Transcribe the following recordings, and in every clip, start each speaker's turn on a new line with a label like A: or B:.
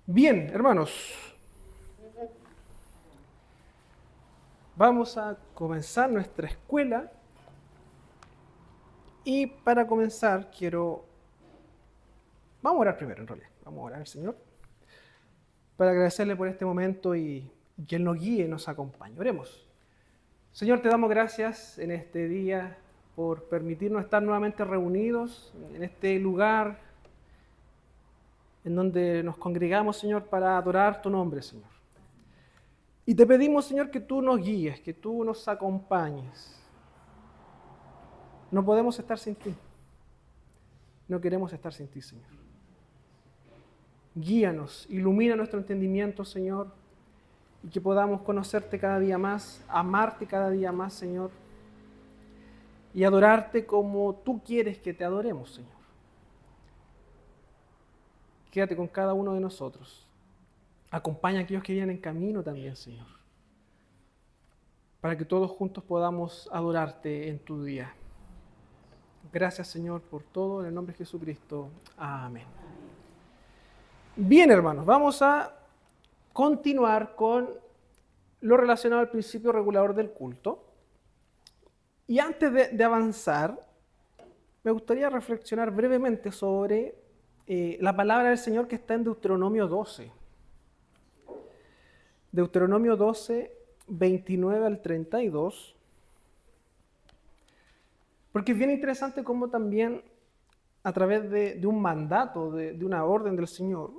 A: Bien, hermanos, vamos a comenzar nuestra escuela y para comenzar vamos a orar primero en realidad, vamos a orar al Señor para agradecerle por este momento y que Él nos guíe y nos acompañe. Oremos. Señor, te damos gracias en este día por permitirnos estar nuevamente reunidos en este lugar en donde nos congregamos, Señor, para adorar tu nombre, Señor. Y te pedimos, Señor, que tú nos guíes, que tú nos acompañes. No podemos estar sin ti. No queremos estar sin ti, Señor. Guíanos, ilumina nuestro entendimiento, Señor, y que podamos conocerte cada día más, amarte cada día más, Señor, y adorarte como tú quieres que te adoremos, Señor. Quédate con cada uno de nosotros. Acompaña a aquellos que vienen en camino también, Señor, para que todos juntos podamos adorarte en tu día. Gracias, Señor, por todo. En el nombre de Jesucristo. Amén. Bien, hermanos, vamos a continuar con lo relacionado al principio regulador del culto. Y antes de avanzar, me gustaría reflexionar brevemente sobre la palabra del Señor que está en Deuteronomio 12. Deuteronomio 12, 29 al 32. Porque es bien interesante cómo también a través de un mandato, de una orden del Señor,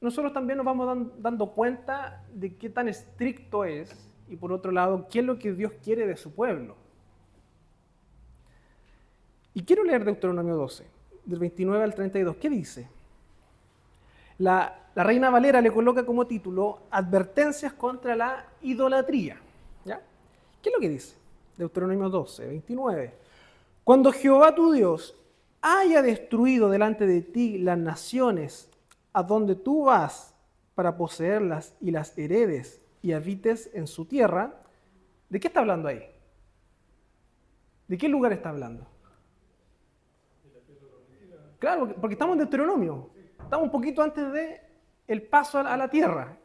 A: nosotros también nos vamos dando cuenta de qué tan estricto es y por otro lado, qué es lo que Dios quiere de su pueblo. Y quiero leer Deuteronomio 12, del 29 al 32. ¿Qué dice? La Reina Valera le coloca como título Advertencias contra la idolatría. ¿Ya? ¿Qué es lo que dice? Deuteronomio 12, 29. Cuando Jehová tu Dios haya destruido delante de ti las naciones a donde tú vas para poseerlas y las heredes y habites en su tierra, ¿de qué está hablando ahí? ¿De qué lugar está hablando? Claro, porque estamos en Deuteronomio. Estamos un poquito antes de el paso a la tierra.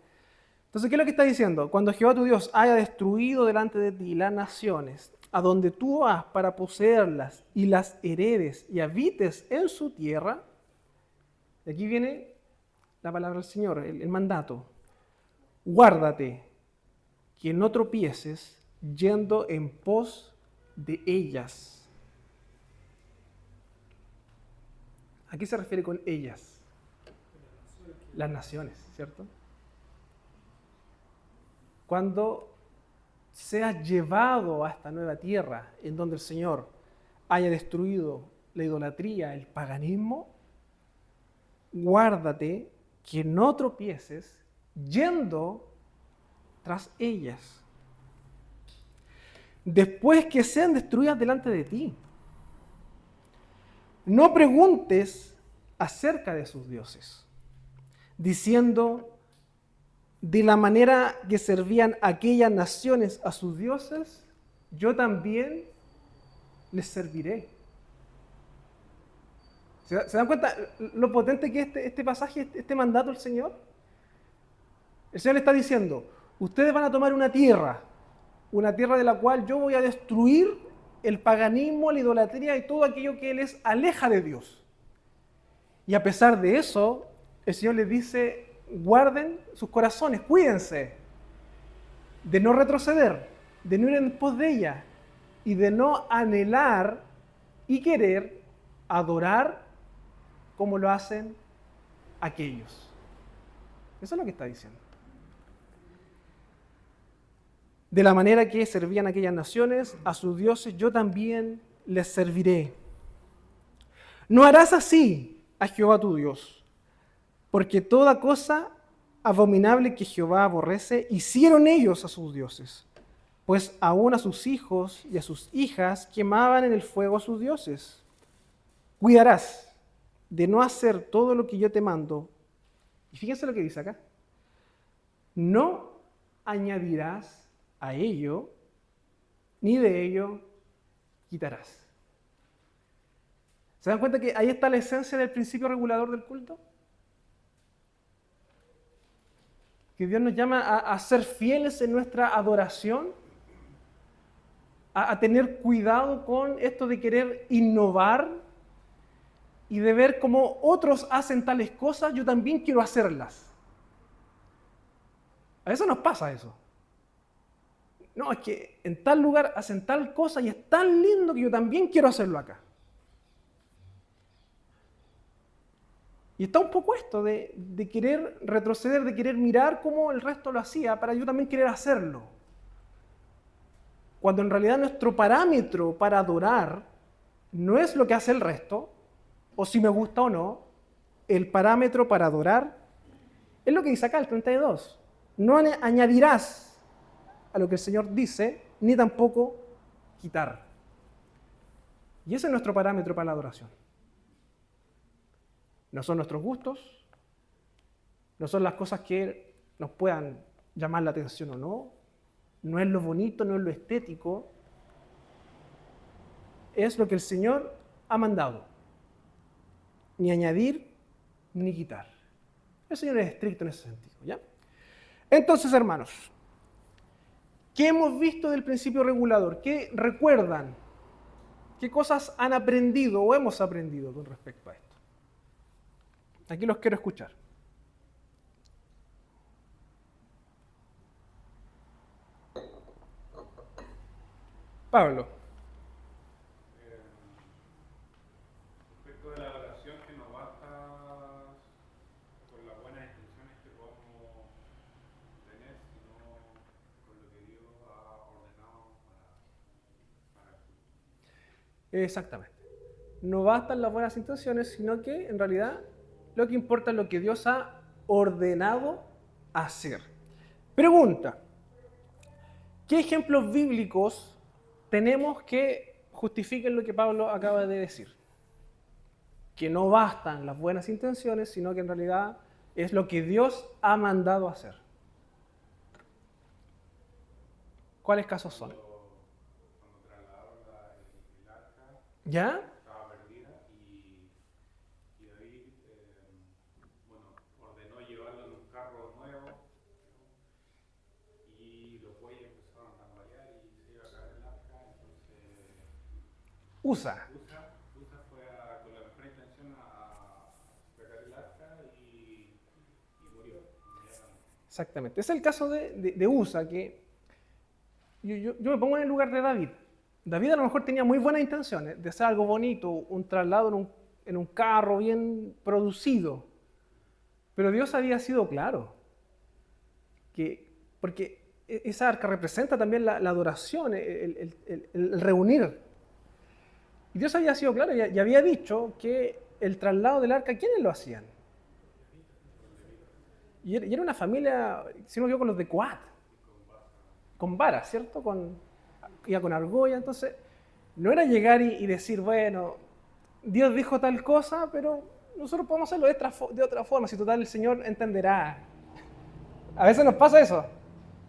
A: Entonces, ¿qué es lo que está diciendo? Cuando Jehová tu Dios haya destruido delante de ti las naciones a donde tú vas para poseerlas y las heredes y habites en su tierra, de aquí viene la palabra del Señor, el mandato. Guárdate que no tropieces yendo en pos de ellas. ¿A qué se refiere con ellas? Las naciones, ¿cierto? Cuando seas llevado a esta nueva tierra en donde el Señor haya destruido la idolatría, el paganismo, guárdate que no tropieces yendo tras ellas. Después que sean destruidas delante de ti, no preguntes acerca de sus dioses, diciendo, de la manera que servían aquellas naciones a sus dioses, yo también les serviré. ¿Se dan cuenta lo potente que es este pasaje, este mandato del Señor? El Señor le está diciendo, ustedes van a tomar una tierra de la cual yo voy a destruir el paganismo, la idolatría y todo aquello que les aleja de Dios. Y a pesar de eso, el Señor les dice, guarden sus corazones, cuídense de no retroceder, de no ir en pos de ella y de no anhelar y querer adorar como lo hacen aquellos. Eso es lo que está diciendo. De la manera que servían aquellas naciones a sus dioses, yo también les serviré. No harás así a Jehová tu Dios, porque toda cosa abominable que Jehová aborrece, hicieron ellos a sus dioses, pues aún a sus hijos y a sus hijas quemaban en el fuego a sus dioses. Cuidarás de no hacer todo lo que yo te mando. Y fíjense lo que dice acá. No añadirás a ello, ni de ello quitarás. ¿Se dan cuenta que ahí está la esencia del principio regulador del culto? que Dios nos llama a ser fieles en nuestra adoración, a tener cuidado con esto de querer innovar y de ver cómo otros hacen tales cosas, yo también quiero hacerlas. A veces nos pasa eso. No, es que en tal lugar hacen tal cosa y es tan lindo que yo también quiero hacerlo acá. Y está un poco esto de querer retroceder, de querer mirar cómo el resto lo hacía para yo también querer hacerlo. Cuando en realidad nuestro parámetro para adorar no es lo que hace el resto, o si me gusta o no, el parámetro para adorar es lo que dice acá el 32. No añadirás a lo que el Señor dice, ni tampoco quitar. Y ese es nuestro parámetro para la adoración. No son nuestros gustos, no son las cosas que nos puedan llamar la atención o no, no es lo bonito, no es lo estético, es lo que el Señor ha mandado. Ni añadir, ni quitar. El Señor es estricto en ese sentido, ¿ya? Entonces, hermanos, ¿qué hemos visto del principio regulador? ¿Qué recuerdan? ¿Qué cosas han aprendido o hemos aprendido con respecto a esto? Aquí los quiero escuchar. Pablo.
B: Respecto de la oración, que no basta con las buenas intenciones que podamos tener, sino con lo que Dios ha ordenado para el culto.
A: Exactamente. No bastan las buenas intenciones, sino que en realidad lo que importa es lo que Dios ha ordenado hacer. Pregunta, ¿qué ejemplos bíblicos tenemos que justifiquen lo que Pablo acaba de decir? Que no bastan las buenas intenciones, sino que en realidad es lo que Dios ha mandado hacer. ¿Cuáles casos son?
B: Cuando trasladaron el arca,
A: ¿Ya?
B: estaba perdida y David ordenó llevarlo en un carro nuevo y los bueyes empezaron a tambalear y se iba a caer el arca. Entonces
A: Usa.
B: Usa fue con la mejor intención a sacar el arca y murió inmediatamente.
A: Exactamente. Es el caso de Usa, que yo me pongo en el lugar de David. David a lo mejor tenía muy buenas intenciones de hacer algo bonito, un traslado en un carro bien producido. Pero Dios había sido claro. Porque esa arca representa también la adoración, el reunir. Y Dios había sido claro y había dicho que el traslado del arca, ¿quiénes lo hacían? Y era una familia, si no me equivoco, con los de Coat, con varas, ¿cierto? Iba con argolla, entonces no era llegar y decir, bueno, Dios dijo tal cosa, pero nosotros podemos hacerlo de otra forma, si total el Señor entenderá. A veces nos pasa eso.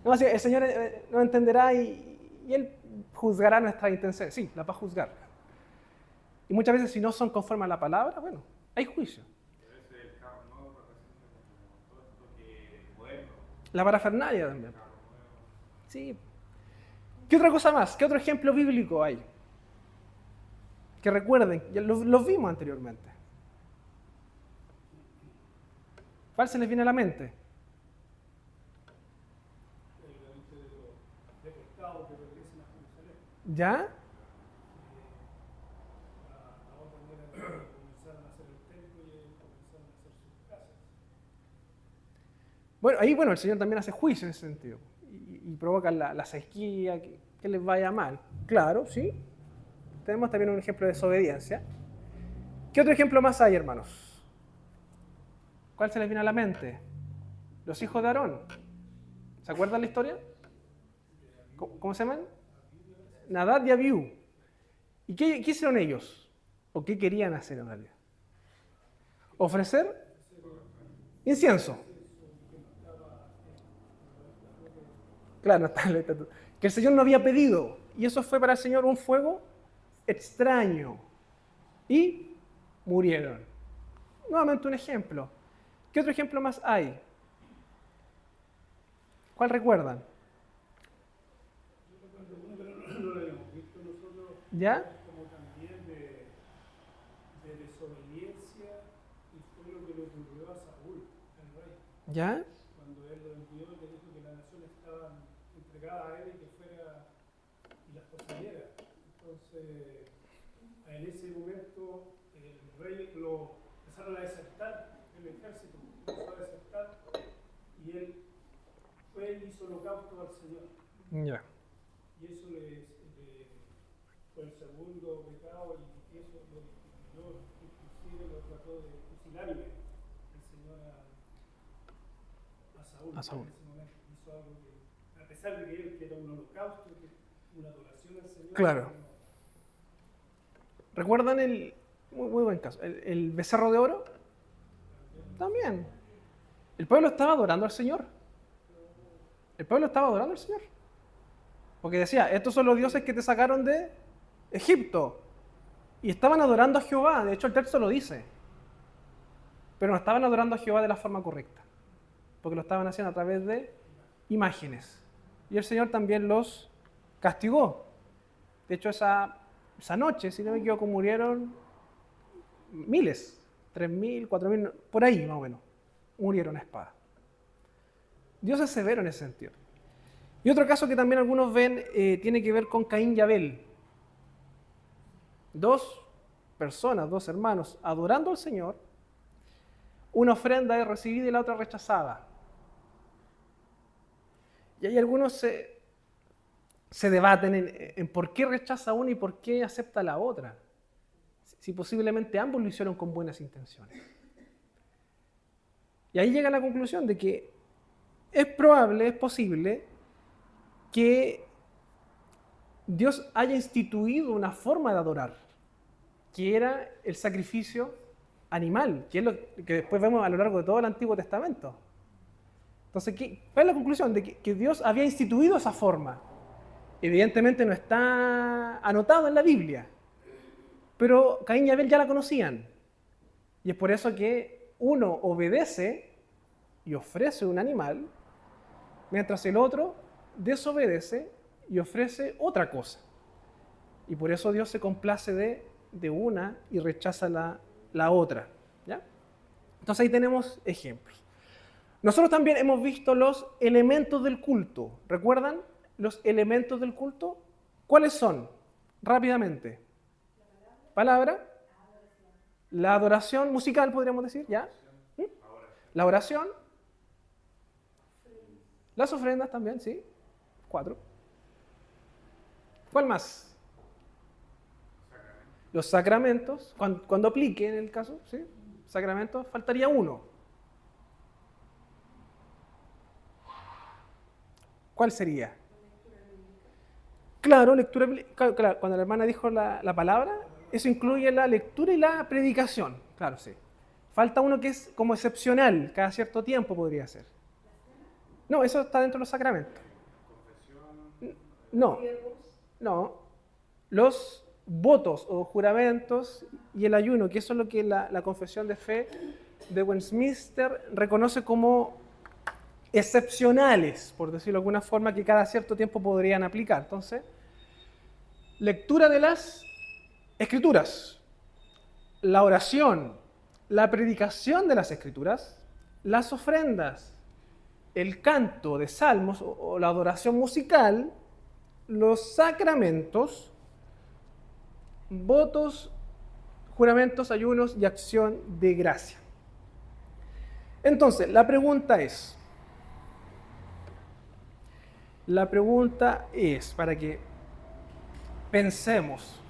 A: No, así, el Señor no entenderá y Él juzgará nuestras intenciones. Sí, las va a juzgar. Y muchas veces si no son conformes a la palabra, bueno, hay juicio.
B: A veces el carro nuevo representa como todo esto que es moderno,
A: La parafernalia
B: el
A: también.
B: carro nuevo.
A: Sí. ¿Qué otra cosa más? ¿Qué otro ejemplo bíblico hay? Que recuerden, ya los vimos anteriormente. ¿Cuál se les viene a la mente?
C: El granito de los deportados que regresen a Jerusalén.
A: ¿Ya?
C: La otra manera comenzaron a hacer el templo y comenzaron a hacer sus casas.
A: Bueno, ahí el Señor también hace juicio en ese sentido. Y provoca la sequía, que les vaya mal. Claro, sí. Tenemos también un ejemplo de desobediencia. ¿Qué otro ejemplo más hay, hermanos? ¿Cuál se les viene a la mente? Los hijos de Aarón. ¿Se acuerdan la historia? ¿Cómo se llaman? Nadab y Abiú. ¿Y qué hicieron ellos? ¿O qué querían hacer en realidad? Ofrecer incienso. Claro, no está en el estatuto. Que el Señor no había pedido. Y eso fue para el Señor un fuego extraño. Y murieron. Nuevamente un ejemplo. ¿Qué otro ejemplo más hay? ¿Cuál recuerdan?
C: Yo recuerdo uno, pero no lo habíamos visto nosotros,
A: ¿Ya?
C: como también de desobediencia, y fue lo que le ocurrió a Saúl, el rey,
A: ¿Ya?
C: cuando él lo envió y le dijo que las naciones estaban entregadas a él y que fuera y las poseyera. Entonces, en ese momento, el rey lo empezaron a desertar, el ejército empezó a desertar, y él fue y hizo holocausto al Señor.
A: Ya.
C: Y eso fue el segundo pecado, y eso lo discriminó, inclusive lo trató de fusilar el Señor a Saúl.
A: A Saúl.
C: En ese momento hizo algo que, a pesar de que él era un holocausto, que una adoración al Señor.
A: Claro. ¿Recuerdan muy buen caso, el becerro de oro? También. El pueblo estaba adorando al Señor. El pueblo estaba adorando al Señor. Porque decía, estos son los dioses que te sacaron de Egipto. Y estaban adorando a Jehová. De hecho, el texto lo dice. Pero no estaban adorando a Jehová de la forma correcta. Porque lo estaban haciendo a través de imágenes. Y el Señor también los castigó. De hecho, esa noche, si no me equivoco, murieron miles. 3.000, 4.000, por ahí más o menos. Murieron a espada. Dios es severo en ese sentido. Y otro caso que también algunos ven tiene que ver con Caín y Abel. Dos personas, dos hermanos, adorando al Señor. Una ofrenda es recibida y la otra rechazada. Y ahí algunos se debaten en por qué rechaza una y por qué acepta la otra. Si posiblemente ambos lo hicieron con buenas intenciones. Y ahí llega a la conclusión de que es probable, es posible, que Dios haya instituido una forma de adorar, que era el sacrificio animal, que es lo que después vemos a lo largo de todo el Antiguo Testamento. Entonces, ¿cuál es la conclusión? De que Dios había instituido esa forma. Evidentemente no está anotado en la Biblia, pero Caín y Abel ya la conocían. Y es por eso que uno obedece y ofrece un animal, mientras el otro desobedece y ofrece otra cosa. Y por eso Dios se complace de una y rechaza la otra. ¿Ya? Entonces ahí tenemos ejemplos. Nosotros también hemos visto los elementos del culto. ¿Recuerdan los elementos del culto? ¿Cuáles son? Rápidamente. Palabra. La adoración musical, podríamos decir, ¿ya? ¿Mm? La oración. Las ofrendas también, sí. 4. ¿Cuál más? Los sacramentos. Cuando aplique en el caso, ¿sí? Sacramentos, faltaría uno. ¿Cuál sería? Claro, lectura bíblica. Claro, cuando la hermana dijo la palabra, eso incluye la lectura y la predicación. Claro, sí. Falta uno que es como excepcional, cada cierto tiempo podría ser. No, eso está dentro de los sacramentos. No, no. Los votos o juramentos y el ayuno, que eso es lo que la confesión de fe de Westminster reconoce como excepcionales, por decirlo de alguna forma, que cada cierto tiempo podrían aplicar. Entonces, lectura de las escrituras, la oración, la predicación de las escrituras, las ofrendas, el canto de salmos o la adoración musical, los sacramentos, votos, juramentos, ayunos y acción de gracia. Entonces, la pregunta es, para que pensemos,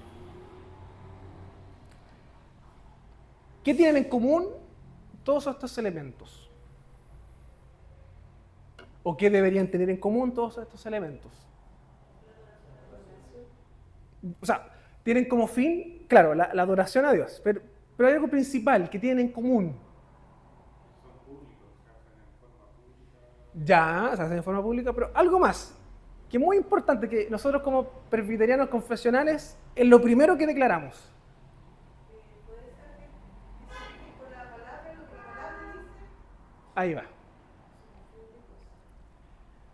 A: ¿qué tienen en común todos estos elementos? ¿O qué deberían tener en común todos estos elementos? O sea, tienen como fin, claro, la adoración a Dios, pero hay algo principal que tienen en común.
B: Son públicos, se hacen en forma pública.
A: Ya, se hacen en forma pública, pero algo más, que es muy importante, que nosotros como presbiterianos confesionales, es lo primero que declaramos. Ahí va.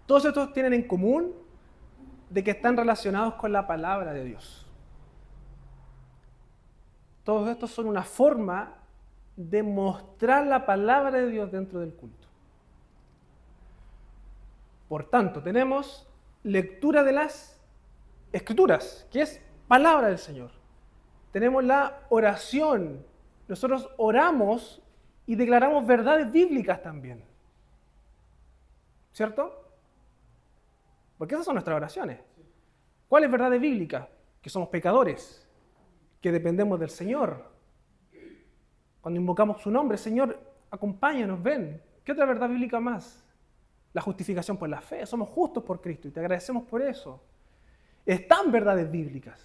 A: Todos estos tienen en común de que están relacionados con la palabra de Dios. Todos estos son una forma de mostrar la palabra de Dios dentro del culto. Por tanto, tenemos lectura de las Escrituras, que es palabra del Señor. Tenemos la oración. Nosotros oramos y declaramos verdades bíblicas también. ¿Cierto? Porque esas son nuestras oraciones. ¿Cuáles verdades bíblicas? Que somos pecadores, que dependemos del Señor. Cuando invocamos su nombre, Señor, acompáñanos, ven. ¿Qué otra verdad bíblica más? La justificación por la fe. Somos justos por Cristo y te agradecemos por eso. Están verdades bíblicas.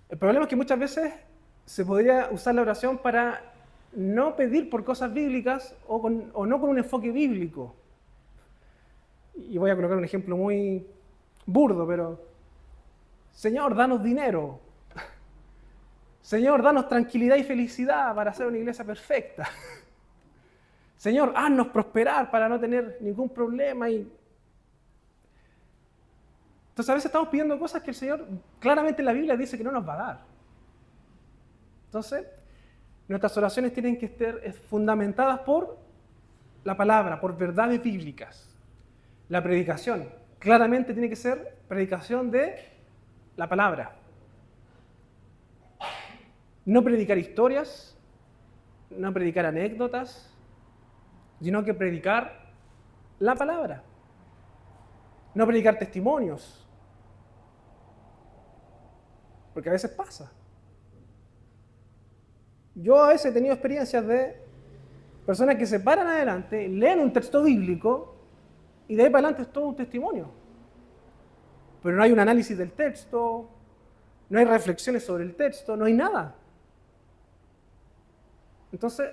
A: El problema es que muchas veces se podría usar la oración para no pedir por cosas bíblicas o no con un enfoque bíblico. Y voy a colocar un ejemplo muy burdo, pero Señor, danos dinero. Señor, danos tranquilidad y felicidad para hacer una iglesia perfecta. Señor, haznos prosperar para no tener ningún problema. Entonces a veces estamos pidiendo cosas que el Señor claramente en la Biblia dice que no nos va a dar. Entonces, nuestras oraciones tienen que estar fundamentadas por la palabra, por verdades bíblicas. La predicación claramente tiene que ser predicación de la palabra. No predicar historias, no predicar anécdotas, sino que predicar la palabra. No predicar testimonios. Porque a veces pasa. Yo a veces he tenido experiencias de personas que se paran adelante, leen un texto bíblico y de ahí para adelante es todo un testimonio. Pero no hay un análisis del texto, no hay reflexiones sobre el texto, no hay nada. Entonces,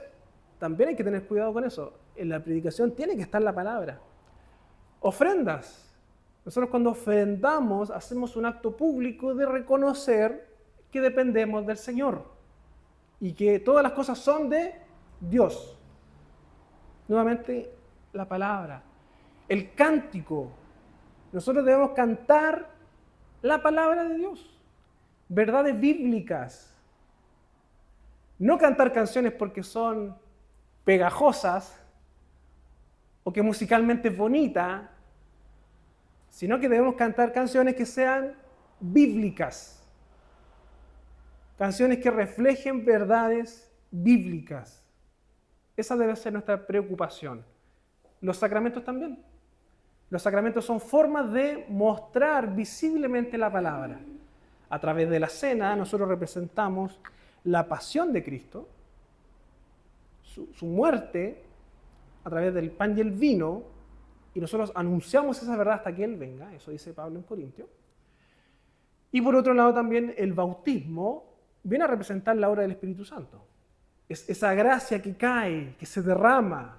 A: también hay que tener cuidado con eso. En la predicación tiene que estar la palabra. Ofrendas. Nosotros cuando ofrendamos hacemos un acto público de reconocer que dependemos del Señor y que todas las cosas son de Dios. Nuevamente, la palabra. El cántico. Nosotros debemos cantar la palabra de Dios. Verdades bíblicas. No cantar canciones porque son pegajosas o que musicalmente es bonita, sino que debemos cantar canciones que sean bíblicas. Canciones que reflejen verdades bíblicas. Esa debe ser nuestra preocupación. Los sacramentos también. Los sacramentos son formas de mostrar visiblemente la palabra. A través de la cena nosotros representamos la pasión de Cristo, su muerte a través del pan y el vino, y nosotros anunciamos esa verdad hasta que Él venga, eso dice Pablo en Corintios. Y por otro lado también el bautismo viene a representar la obra del Espíritu Santo. Es esa gracia que cae, que se derrama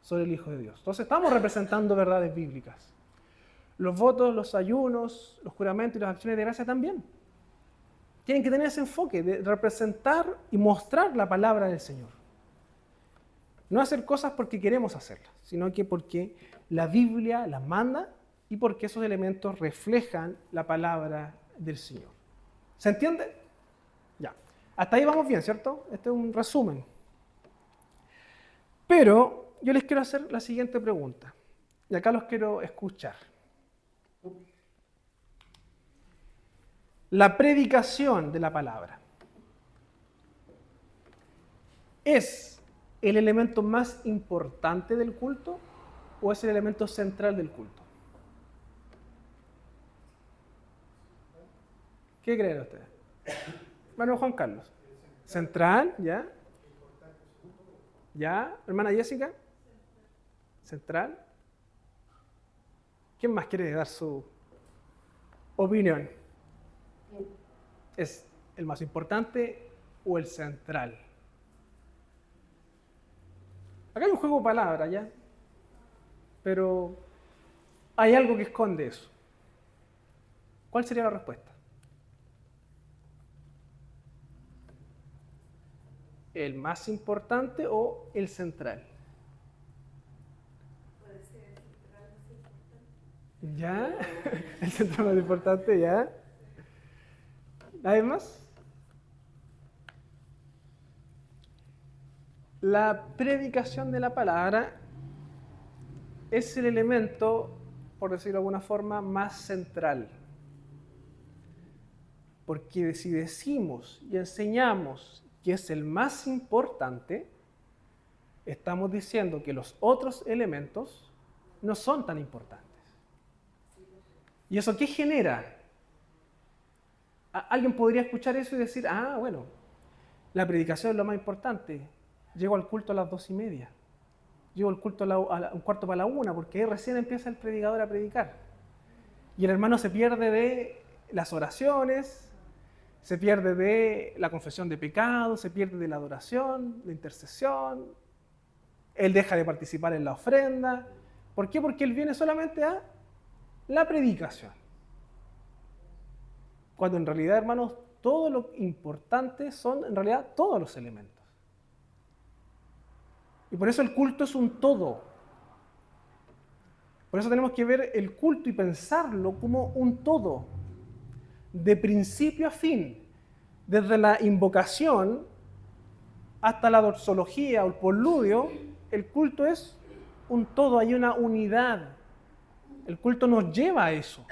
A: sobre el Hijo de Dios. Entonces estamos representando verdades bíblicas. Los votos, los ayunos, los juramentos y las acciones de gracia también tienen que tener ese enfoque de representar y mostrar la palabra del Señor. No hacer cosas porque queremos hacerlas, sino que porque la Biblia las manda y porque esos elementos reflejan la palabra del Señor. ¿Se entiende? Ya. Hasta ahí vamos bien, ¿cierto? Este es un resumen. Pero yo les quiero hacer la siguiente pregunta. Y acá los quiero escuchar. La predicación de la palabra ¿es el elemento más importante del culto o es el elemento central del culto? ¿Qué creen ustedes? Bueno, Juan Carlos. ¿Central? ¿Ya? ¿Ya? ¿Hermana Jessica? ¿Central? ¿Quién más quiere dar su opinión? ¿Es el más importante o el central? Acá hay un juego de palabras, ¿ya? Pero hay algo que esconde eso. ¿Cuál sería la respuesta? ¿El más importante o el central?
D: Puede ser el central,
A: ¿Ya? El centro más importante, ¿ya? ¿Nadie más? La predicación de la palabra es el elemento, por decirlo de alguna forma, más central. Porque si decimos y enseñamos que es el más importante, estamos diciendo que los otros elementos no son tan importantes. ¿Y eso qué genera? Alguien podría escuchar eso y decir, bueno, la predicación es lo más importante. Llego al culto a las 2:30. Llego al culto a un cuarto para la 1, porque ahí recién empieza el predicador a predicar. Y el hermano se pierde de las oraciones, se pierde de la confesión de pecados, se pierde de la adoración, la intercesión. Él deja de participar en la ofrenda. ¿Por qué? Porque él viene solamente a la predicación. Cuando en realidad, hermanos, todo lo importante son en realidad todos los elementos. Y por eso el culto es un todo. Por eso tenemos que ver el culto y pensarlo como un todo, de principio a fin, desde la invocación hasta la doxología o el postludio. El culto es un todo, hay una unidad. El culto nos lleva a eso.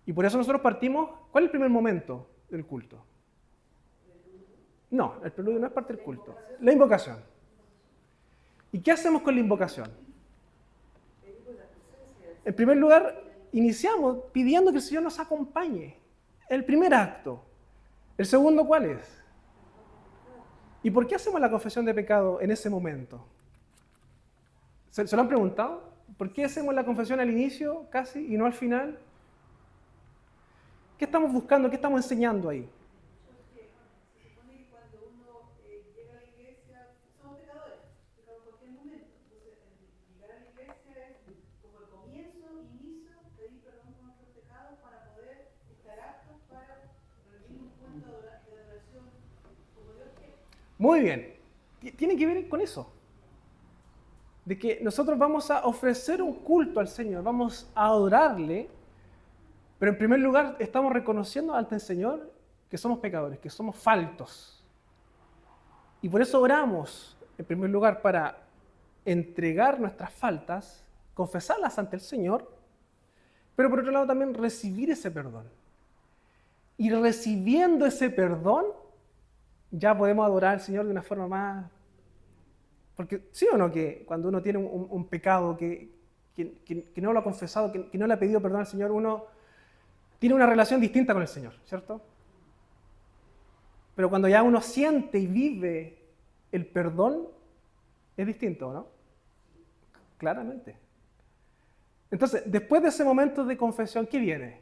A: Y por eso nosotros partimos. ¿Cuál es el primer momento del culto? No, el preludio no es parte del culto. La invocación. ¿Y qué hacemos con la invocación? En primer lugar, iniciamos pidiendo que el Señor nos acompañe. El primer acto. ¿El segundo cuál es? ¿Y por qué hacemos la confesión de pecado en ese momento? ¿Se lo han preguntado? ¿Por qué hacemos la confesión al inicio casi y no al final? ¿Qué estamos buscando? ¿Qué estamos enseñando ahí?
D: Se supone que cuando uno llega a la iglesia, somos pecadores en cualquier momento. Entonces, llegar a la iglesia es como el comienzo, inicio, pedir perdón por nuestros pecados para poder estar aptos para rendir un culto de adoración como Dios quiere.
A: Muy bien. Tiene que ver con eso. De que nosotros vamos a ofrecer un culto al Señor, vamos a adorarle, pero en primer lugar estamos reconociendo ante el Señor que somos pecadores, que somos faltos. Y por eso oramos, en primer lugar, para entregar nuestras faltas, confesarlas ante el Señor, pero por otro lado también recibir ese perdón. Y recibiendo ese perdón, ya podemos adorar al Señor de una forma más... Porque sí o no que cuando uno tiene un pecado que no lo ha confesado, que no le ha pedido perdón al Señor, uno tiene una relación distinta con el Señor, ¿cierto? Pero cuando ya uno siente y vive el perdón, es distinto, ¿no? Claramente. Entonces, después de ese momento de confesión, ¿qué viene?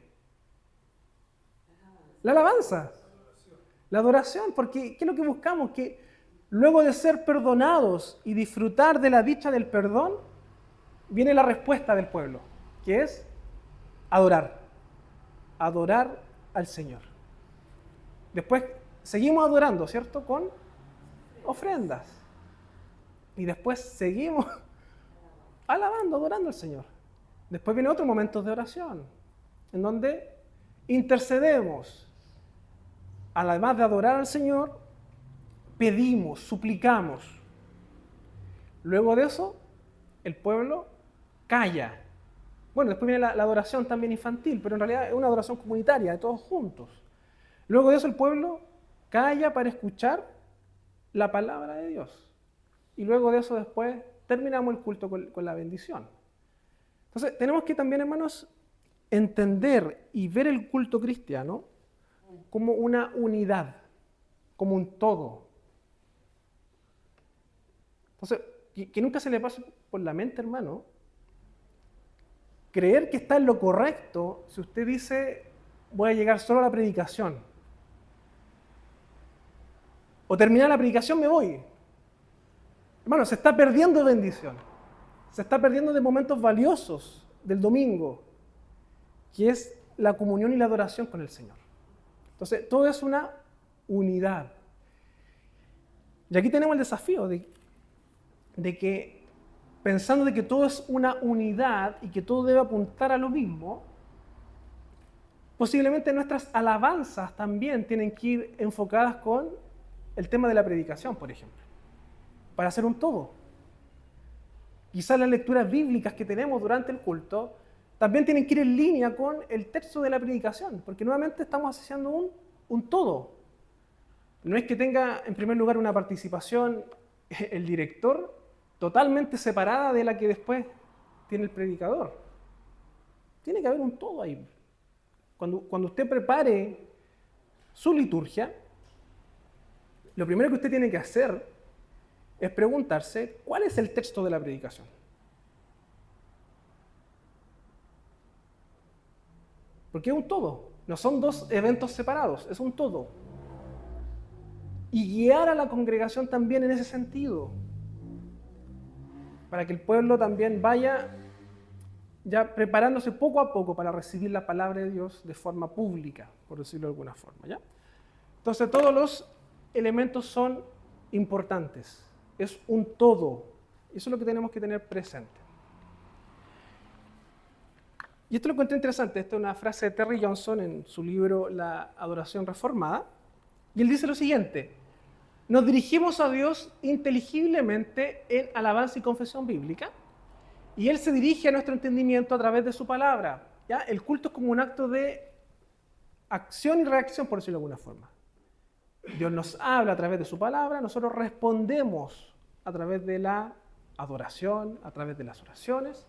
A: La alabanza. La adoración, porque ¿qué es lo que buscamos? Que luego de ser perdonados y disfrutar de la dicha del perdón, viene la respuesta del pueblo, que es adorar. Adorar al Señor. Después seguimos adorando, ¿cierto? Con ofrendas. Y después seguimos alabando, adorando al Señor. Después viene otro momento de oración, en donde intercedemos. Además de adorar al Señor, pedimos, suplicamos. Luego de eso, el pueblo calla. Bueno, después viene la adoración también infantil, pero en realidad es una adoración comunitaria, de todos juntos. Luego de eso, el pueblo calla para escuchar la palabra de Dios. Y luego de eso, después, terminamos el culto con la bendición. Entonces, tenemos que también, hermanos, entender y ver el culto cristiano como una unidad, como un todo. Entonces, que nunca se le pase por la mente, hermano, creer que está en lo correcto si usted dice, voy a llegar solo a la predicación. O terminar la predicación, me voy. Hermano, se está perdiendo bendición. Se está perdiendo de momentos valiosos del domingo, que es la comunión y la adoración con el Señor. Entonces, todo es una unidad. Y aquí tenemos el desafío de que pensando de que todo es una unidad y que todo debe apuntar a lo mismo, posiblemente nuestras alabanzas también tienen que ir enfocadas con el tema de la predicación, por ejemplo, para hacer un todo. Quizás las lecturas bíblicas que tenemos durante el culto también tienen que ir en línea con el texto de la predicación, porque nuevamente estamos haciendo un todo. No es que tenga en primer lugar una participación el director totalmente separada de la que después tiene el predicador. Tiene que haber un todo ahí. Cuando usted prepare su liturgia, lo primero que usted tiene que hacer es preguntarse cuál es el texto de la predicación. Porque es un todo, no son dos eventos separados, es un todo. Y guiar a la congregación también en ese sentido, para que el pueblo también vaya ya preparándose poco a poco para recibir la palabra de Dios de forma pública, por decirlo de alguna forma, ¿ya? Entonces todos los elementos son importantes, es un todo, eso es lo que tenemos que tener presente. Y esto lo encontré interesante, esta es una frase de Terry Johnson en su libro La Adoración Reformada, y él dice lo siguiente: nos dirigimos a Dios inteligiblemente en alabanza y confesión bíblica, y Él se dirige a nuestro entendimiento a través de su palabra. ¿Ya? El culto es como un acto de acción y reacción, por decirlo de alguna forma. Dios nos habla a través de su palabra, nosotros respondemos a través de la adoración, a través de las oraciones.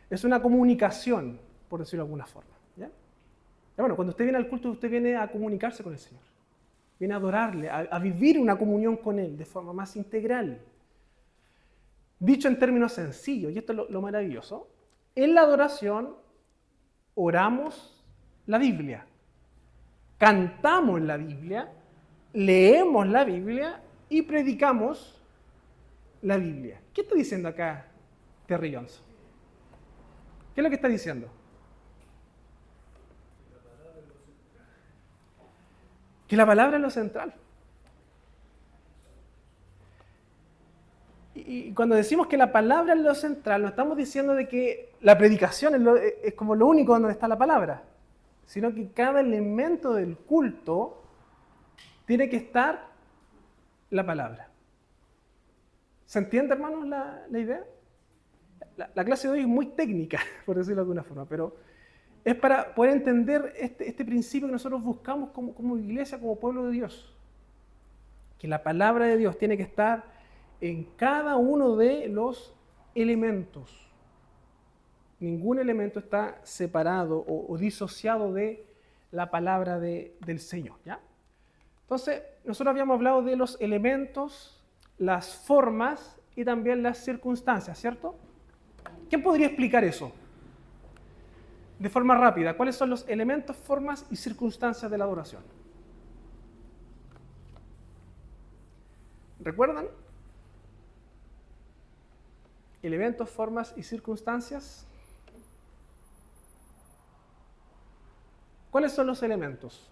A: Es una comunicación, por decirlo de alguna forma. ¿Ya? Y bueno, cuando usted viene al culto, usted viene a comunicarse con el Señor. Viene a adorarle, a vivir una comunión con Él de forma más integral. Dicho en términos sencillos, y esto es lo maravilloso, en la adoración oramos la Biblia, cantamos la Biblia, leemos la Biblia y predicamos la Biblia. ¿Qué está diciendo acá Terry Johnson? ¿Qué es lo que está diciendo? Que la palabra es lo central. Y cuando decimos que la palabra es lo central, no estamos diciendo de que la predicación es como lo único donde está la palabra, sino que cada elemento del culto tiene que estar la palabra. ¿Se entiende, hermanos, la idea? La clase de hoy es muy técnica, por decirlo de alguna forma, pero es para poder entender este principio que nosotros buscamos como iglesia, como pueblo de Dios. Que la palabra de Dios tiene que estar en cada uno de los elementos. Ningún elemento está separado o disociado de la palabra del Señor, ¿ya? Entonces, nosotros habíamos hablado de los elementos, las formas y también las circunstancias, ¿cierto? ¿Quién podría explicar eso? De forma rápida, ¿cuáles son los elementos, formas y circunstancias de la adoración? ¿Recuerdan? Elementos, formas y circunstancias. ¿Cuáles son los elementos?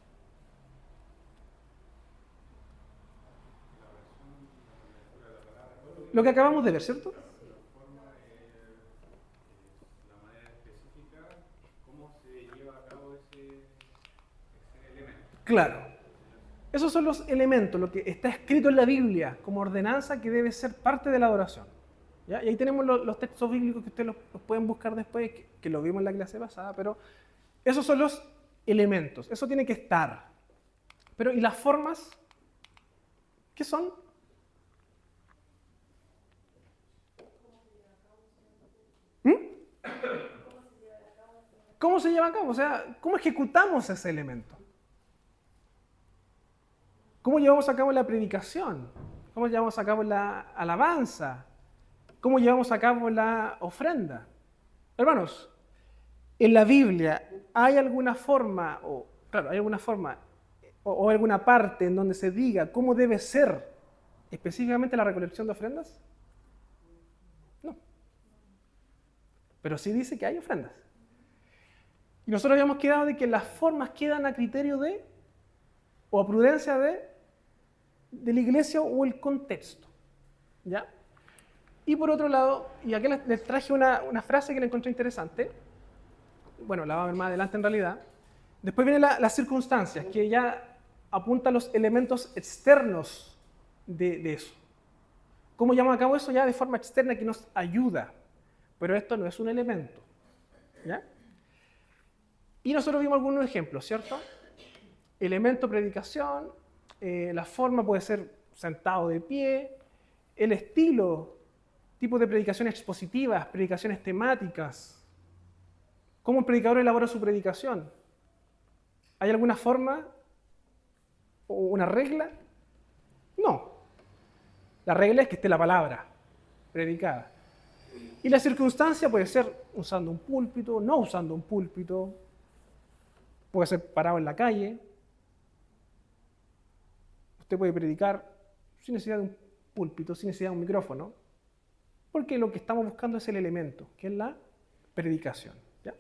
A: Lo que acabamos de ver, ¿cierto?
B: La manera específica, cómo se lleva a cabo ese elemento.
A: Claro. Esos son los elementos, lo que está escrito en la Biblia como ordenanza que debe ser parte de la adoración. ¿Ya? Y ahí tenemos los textos bíblicos que ustedes los pueden buscar después, que lo vimos en la clase pasada, pero esos son los elementos, eso tiene que estar. Pero ¿y las formas? ¿Qué son? ¿Cómo se lleva a cabo? O sea, ¿cómo ejecutamos ese elemento? ¿Cómo llevamos a cabo la predicación? ¿Cómo llevamos a cabo la alabanza? ¿Cómo llevamos a cabo la ofrenda? Hermanos, en la Biblia hay alguna forma, o alguna parte en donde se diga cómo debe ser específicamente la recolección de ofrendas? No. Pero sí dice que hay ofrendas. Y nosotros habíamos quedado de que las formas quedan a criterio de, o a prudencia de la iglesia o el contexto. ¿Ya? Y por otro lado, y aquí les traje una frase que la encontré interesante, bueno, la va a ver más adelante en realidad. Después vienen las circunstancias, que ya apuntan los elementos externos de eso. ¿Cómo llevamos a cabo eso? Ya de forma externa que nos ayuda, pero esto no es un elemento. ¿Ya? Y nosotros vimos algunos ejemplos, ¿cierto? Elemento, predicación, la forma puede ser sentado de pie, el estilo, tipo de predicaciones expositivas, predicaciones temáticas. ¿Cómo un predicador elabora su predicación? ¿Hay alguna forma o una regla? No. La regla es que esté la palabra predicada. Y la circunstancia puede ser usando un púlpito, no usando un púlpito, puede ser parado en la calle. Usted puede predicar sin necesidad de un púlpito, sin necesidad de un micrófono, porque lo que estamos buscando es el elemento, que es la predicación. ¿Ya?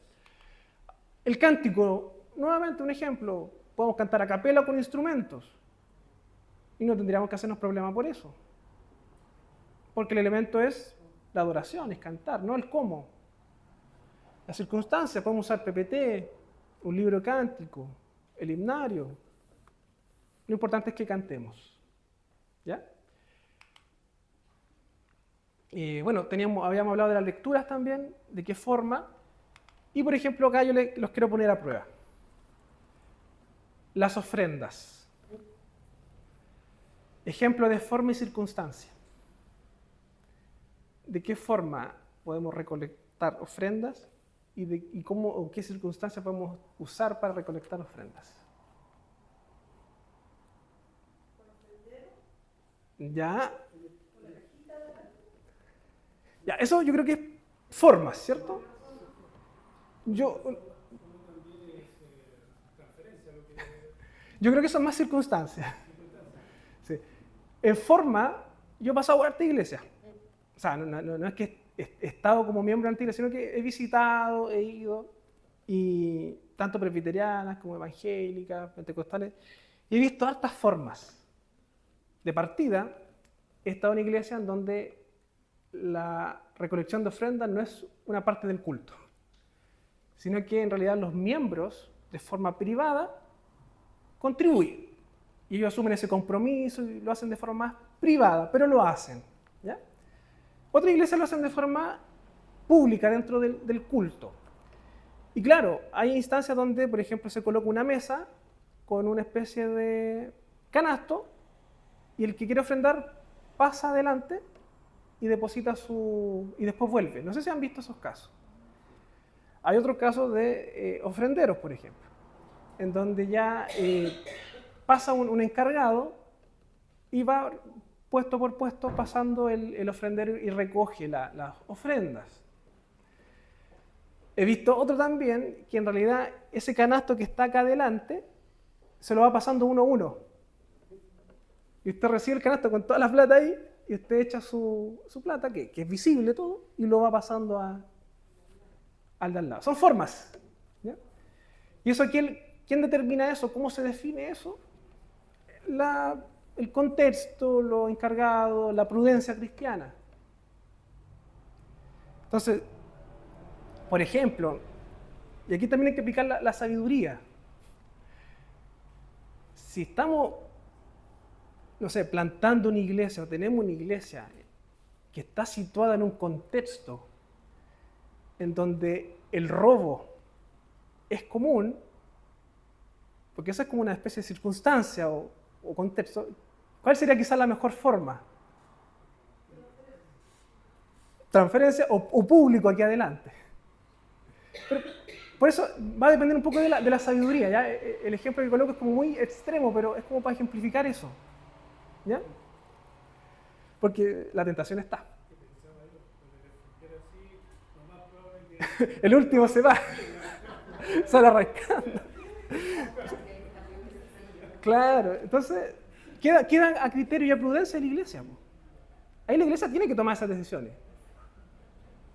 A: El cántico, nuevamente un ejemplo, podemos cantar a capela con instrumentos y no tendríamos que hacernos problema por eso, porque el elemento es la adoración, es cantar, no el cómo. La circunstancia, podemos usar PPT, un libro de cántico, el himnario. Lo importante es que cantemos. ¿Ya? Bueno, habíamos hablado de las lecturas también, de qué forma. Y por ejemplo, acá yo los quiero poner a prueba. Las ofrendas. Ejemplo de forma y circunstancia. ¿De qué forma podemos recolectar ofrendas y cómo o qué circunstancias podemos usar para recolectar ofrendas? Ya. Ya, eso yo creo que es formas, ¿cierto? Yo creo que eso es más circunstancias. Sí. En forma, yo he pasado por esta iglesia. O sea, no es que he estado como miembro de la iglesia, sino que he visitado, he ido, y tanto presbiterianas como evangélicas, pentecostales, y he visto hartas formas. De partida, he estado en iglesias en donde la recolección de ofrendas no es una parte del culto, sino que en realidad los miembros, de forma privada, contribuyen. Y ellos asumen ese compromiso y lo hacen de forma más privada, pero lo hacen. ¿Ya? Otras iglesias lo hacen de forma pública dentro del culto. Y claro, hay instancias donde, por ejemplo, se coloca una mesa con una especie de canasto y el que quiere ofrendar pasa adelante y deposita y después vuelve. No sé si han visto esos casos. Hay otros casos de ofrenderos, por ejemplo, en donde ya pasa un encargado y va puesto por puesto pasando el ofrendero y recoge las ofrendas. He visto otro también que en realidad ese canasto que está acá adelante se lo va pasando uno a uno. Y usted recibe el canasto con toda la plata ahí y usted echa su plata, que es visible todo, y lo va pasando al de al lado. Son formas. ¿Ya? ¿Y eso quién determina eso? ¿Cómo se define eso? El contexto, lo encargado, la prudencia cristiana. Entonces, por ejemplo, y aquí también hay que aplicar la sabiduría. Si estamos, no sé, plantando una iglesia o tenemos una iglesia que está situada en un contexto en donde el robo es común, porque eso es como una especie de circunstancia o contexto, ¿cuál sería quizás la mejor forma? Transferencia o público aquí adelante. Pero, por eso va a depender un poco de la sabiduría. ¿Ya? El ejemplo que coloco es como muy extremo, pero es como para ejemplificar eso. ¿Ya? Porque la tentación está. El último se va. Sale arrancando. Claro, entonces queda a criterio y a prudencia de la iglesia. Ahí la iglesia tiene que tomar esas decisiones.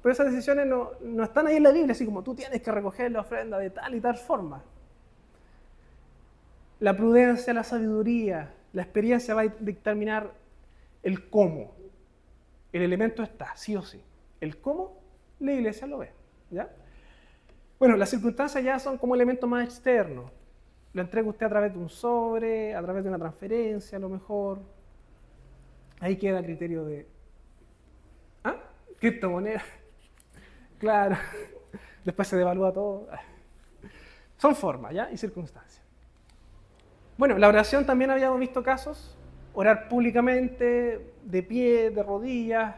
A: Pero esas decisiones no están ahí en la Biblia, así como tú tienes que recoger la ofrenda de tal y tal forma. La prudencia, la sabiduría, la experiencia va a determinar el cómo. El elemento está, sí o sí. El cómo, la iglesia lo ve. ¿Ya? Bueno, las circunstancias ya son como elementos más externos. Lo entrega usted a través de un sobre, a través de una transferencia a lo mejor. Ahí queda a criterio de... ¿Ah? Criptomoneda. Claro. Después se devalúa todo. Son formas, ¿ya? Y circunstancias. Bueno, la oración también habíamos visto casos. Orar públicamente, de pie, de rodillas.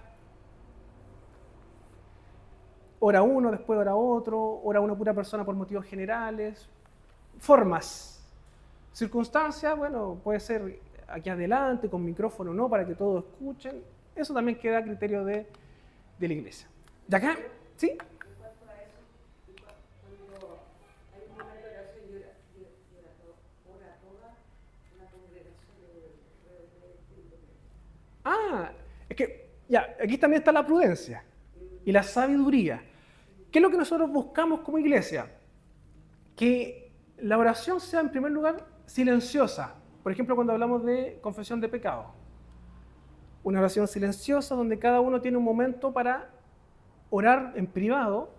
A: Ora uno, después ora otro. Ora una pura persona por motivos generales. Formas. Circunstancias, bueno, puede ser aquí adelante, con micrófono o no, para que todos escuchen. Eso también queda a criterio de la iglesia. ¿De acá? ¿Sí?
E: En cuanto a eso, cuando hay un momento de oración y ora toda una congregación
A: Es que, ya, aquí también está la prudencia y la sabiduría. ¿Qué es lo que nosotros buscamos como iglesia? Que la oración sea, en primer lugar, silenciosa. Por ejemplo, cuando hablamos de confesión de pecado. Una oración silenciosa donde cada uno tiene un momento para orar en privado,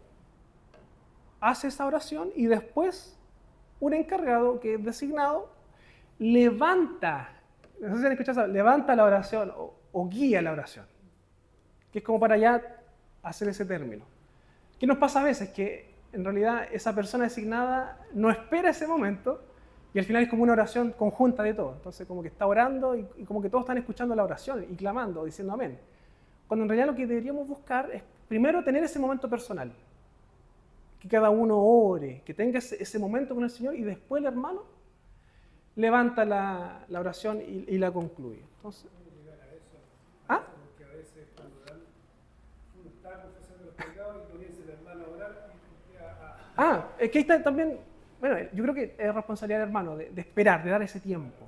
A: hace esa oración y después un encargado que es designado levanta, no sé si han escuchado eso, levanta la oración o guía la oración, que es como para ya hacer ese término. ¿Qué nos pasa a veces? Que en realidad esa persona designada no espera ese momento y al final es como una oración conjunta de todos. Entonces como que está orando y como que todos están escuchando la oración y clamando, diciendo amén. Cuando en realidad lo que deberíamos buscar es primero tener ese momento personal. Que cada uno ore, que tenga ese momento con el Señor y después el hermano levanta la oración y la concluye. Entonces, ¿ah?
C: Porque a veces cuando uno está confesando los pecados y comienza el hermano a orar y
A: Es que ahí está también, bueno, yo creo que es responsabilidad del hermano de esperar, de dar ese tiempo.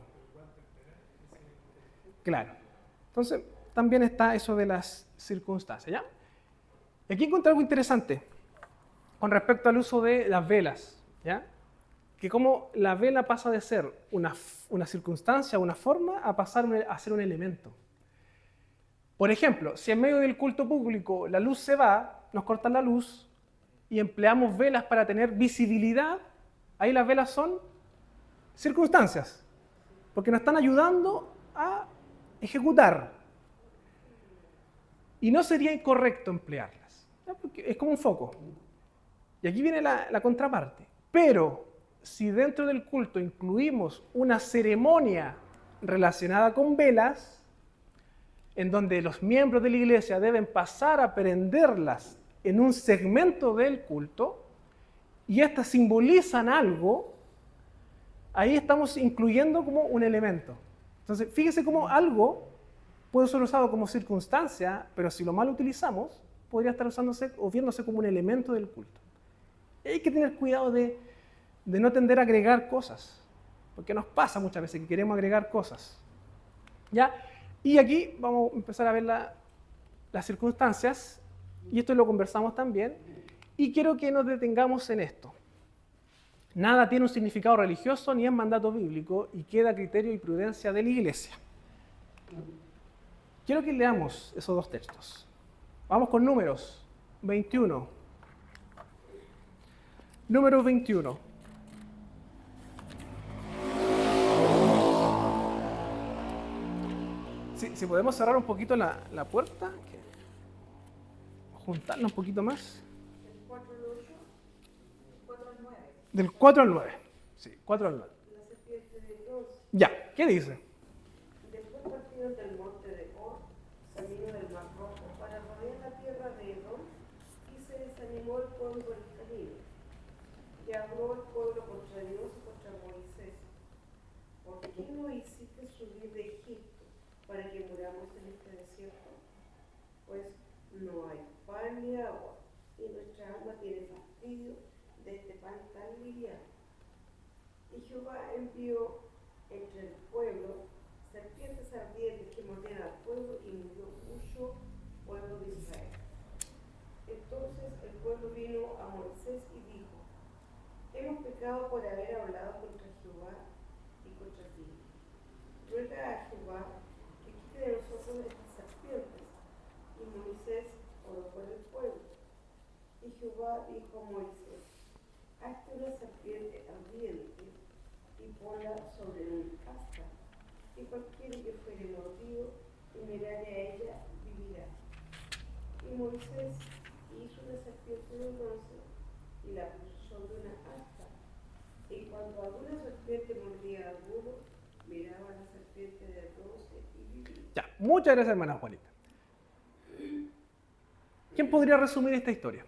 A: Claro. Entonces, también está eso de las circunstancias, ¿ya? Y aquí encontré algo interesante con respecto al uso de las velas, ¿ya? Que como la vela pasa de ser una circunstancia, una forma, a pasar a ser un elemento. Por ejemplo, si en medio del culto público la luz se va, nos cortan la luz y empleamos velas para tener visibilidad, ahí las velas son circunstancias, porque nos están ayudando a ejecutar. Y no sería incorrecto emplearlas, ¿ya? Porque es como un foco. Y aquí viene la contraparte. Pero si dentro del culto incluimos una ceremonia relacionada con velas, en donde los miembros de la iglesia deben pasar a prenderlas en un segmento del culto, y estas simbolizan algo, ahí estamos incluyendo como un elemento. Entonces, fíjese cómo algo puede ser usado como circunstancia, pero si lo mal utilizamos, podría estar usándose o viéndose como un elemento del culto. Hay que tener cuidado de no tender a agregar cosas, porque nos pasa muchas veces que queremos agregar cosas. ¿Ya? Y aquí vamos a empezar a ver las circunstancias, y esto lo conversamos también, y quiero que nos detengamos en esto. Nada tiene un significado religioso ni es mandato bíblico y queda a criterio y prudencia de la iglesia. Quiero que leamos esos dos textos. Vamos con Números 21. Números 21. Si podemos cerrar un poquito la puerta, juntarla un poquito más.
E: ¿Del 4 al 8? 4 al 9.
A: Del 4 al 9. Sí, 4 al 9.
E: La serpiente de Dios.
A: Ya, ¿qué dice?
E: Después partieron del monte de Or, camino del Mar Rojo, para rodear la tierra de Edom, y se desanimó el pueblo por el camino. Y habló el pueblo contra Dios y contra Moisés. ¿Por qué no hiciste subir de Egipto para que muramos en este desierto? Pues no hay pan ni agua, y nuestra alma tiene fastidio de este pan tan liviano. Y Jehová envió entre el pueblo serpientes ardientes que mordían al pueblo, y murió mucho pueblo de Israel. Entonces el pueblo vino a Moisés y dijo: hemos pecado por haber hablado contra Jehová y contra ti. Ruega a Jehová que quite de nosotros estas serpientes. Y Moisés: hazte una serpiente ardiente y ponla sobre un asta, y cualquiera que fuere mordido y mirare a ella vivirá. Y Moisés hizo una serpiente de bronce y la puso sobre una asta, y cuando alguna serpiente mordía a alguno, miraba a la serpiente de bronce y vivía.
A: Ya, muchas gracias, hermana Juanita. ¿Quién podría resumir esta historia?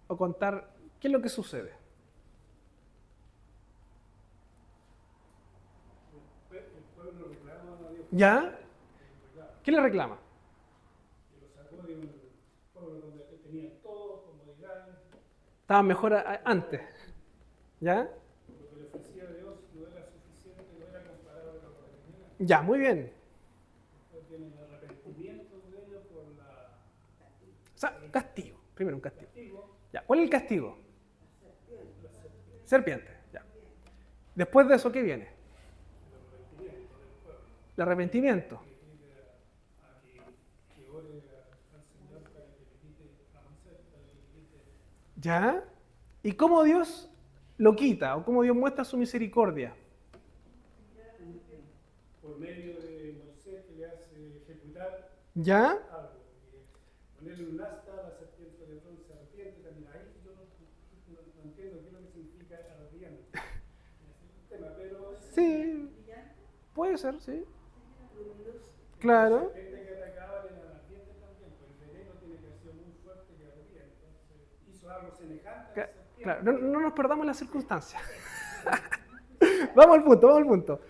A: O contar qué es lo que sucede.
C: El pueblo reclama a Dios.
A: ¿Ya? ¿Qué le reclama?
C: Que lo sacó de un pueblo donde tenía todo, comodidades.
A: Estaba mejor antes. ¿Ya?
C: Lo que le ofrecía a Dios no era suficiente, no era comparable con lo que tenía.
A: Ya, muy bien.
C: Después viene el arrepentimiento de ellos por la
A: O sea, castigo. Primero un castigo.
C: castigo,
A: Ya, ¿cuál es el castigo?
C: la serpiente,
A: Serpiente. Ya. Después de eso, ¿qué viene?
C: el arrepentimiento del pueblo.
A: El arrepentimiento.
C: Que pide a que ore al Señor para que le quite a Moisés, para que le quite.
A: ¿Ya? ¿Y cómo Dios lo quita? ¿O cómo Dios muestra su misericordia?
C: Por medio de Moisés, que le hace ejecutar
A: ¿Ya?
C: algo. Ponerle un asta a la serpiente de bronce ardiente, también ahí yo no entiendo qué es lo que significa ardiente. Es un tema, pero
A: Sí. Puede ser, sí. Claro.
C: la serpiente que atacaba era ardiente también, pues el veneno tiene que ser muy fuerte que ardía, entonces hizo algo semejante a la serpiente.
A: Claro, no nos perdamos las circunstancias. Vamos al punto.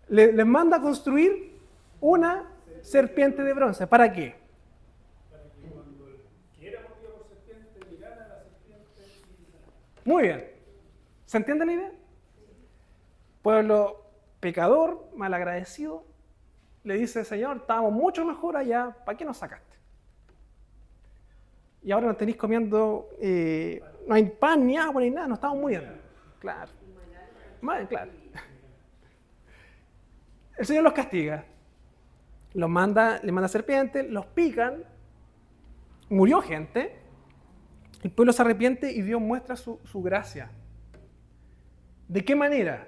A: Les manda a construir una serpiente de bronce. ¿Para qué?
C: Para que cuando quiera mordido por serpiente, mirara a la serpiente y
A: Muy bien. ¿Se entiende la idea? Pueblo pecador, malagradecido, le dice: Señor, estábamos mucho mejor allá, ¿para qué nos sacaste? Y ahora nos tenéis comiendo, no hay pan, ni agua, ni nada, nos estamos muriendo. Claro. Claro. El Señor los castiga. Les manda serpientes, los pican, murió gente, el pueblo se arrepiente y Dios muestra su gracia. ¿De qué manera?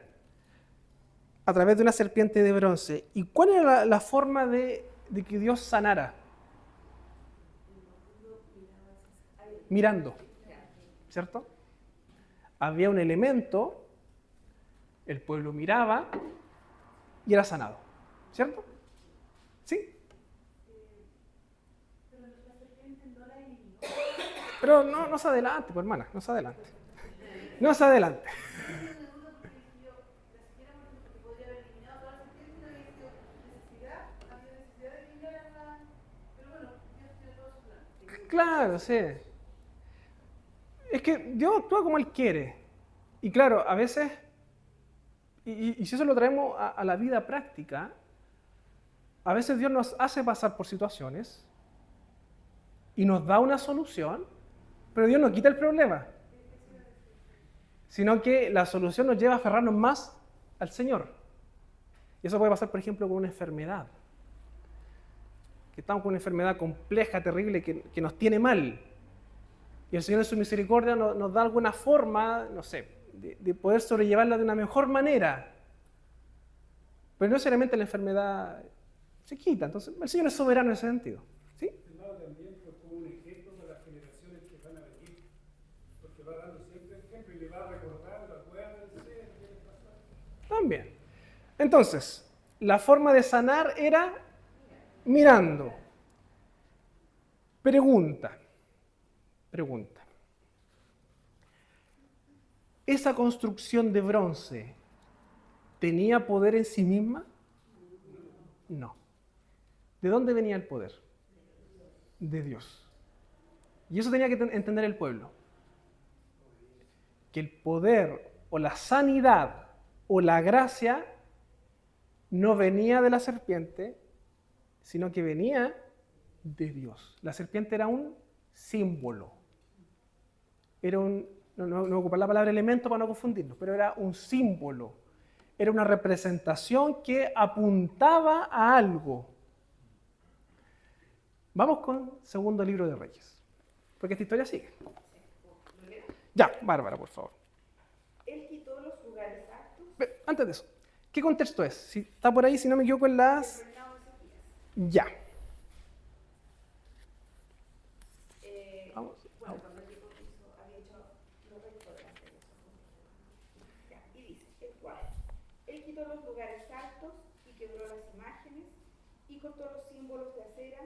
A: A través de una serpiente de bronce. ¿Y cuál era la forma de que Dios sanara? Mirando, ¿cierto? Había un elemento, el pueblo miraba y era sanado, ¿cierto? ¿Sí? Pero no se adelante, pues, hermana, no se adelante. No se adelante. Claro, sí. Es que Dios actúa como Él quiere. Y claro, a veces, y si eso lo traemos a la vida práctica, a veces Dios nos hace pasar por situaciones y nos da una solución, pero Dios no quita el problema, sino que la solución nos lleva a aferrarnos más al Señor. Y eso puede pasar, por ejemplo, con una enfermedad. Que estamos con una enfermedad compleja, terrible, que nos tiene mal. Y el Señor en su misericordia nos da alguna forma, no sé, de poder sobrellevarla de una mejor manera. Pero no necesariamente la enfermedad se quita. Entonces, el Señor es soberano en ese sentido. ¿Sí?
C: hermano también pues, como un ejemplo para las generaciones que van a venir, porque va dando siempre ejemplo y le va recordando, acuérdense de qué les pasó.
A: También. Entonces, la forma de sanar era mirando. Pregunta. ¿Esa construcción de bronce tenía poder en sí misma? No. ¿De dónde venía el poder? De Dios. Y eso tenía que entender el pueblo. Que el poder o la sanidad o la gracia no venía de la serpiente, sino que venía de Dios. La serpiente era un símbolo. Era no voy a ocupar la palabra elemento para no confundirnos, pero era un símbolo. Era una representación que apuntaba a algo. Vamos con Segundo Libro de Reyes, porque esta historia sigue. Ya, Bárbara, por favor.
E: Él quitó los lugares altos.
A: Antes de eso, ¿qué contexto es? Si está por ahí, si no me equivoco, en las...
E: Reinado de Ezequías.
A: Ya. Vamos.
E: Bueno, cuando el tipo había hecho los reyes por delante de eso. Ya, y dice, el cual, él quitó los lugares altos y quebró las imágenes y cortó los símbolos de acera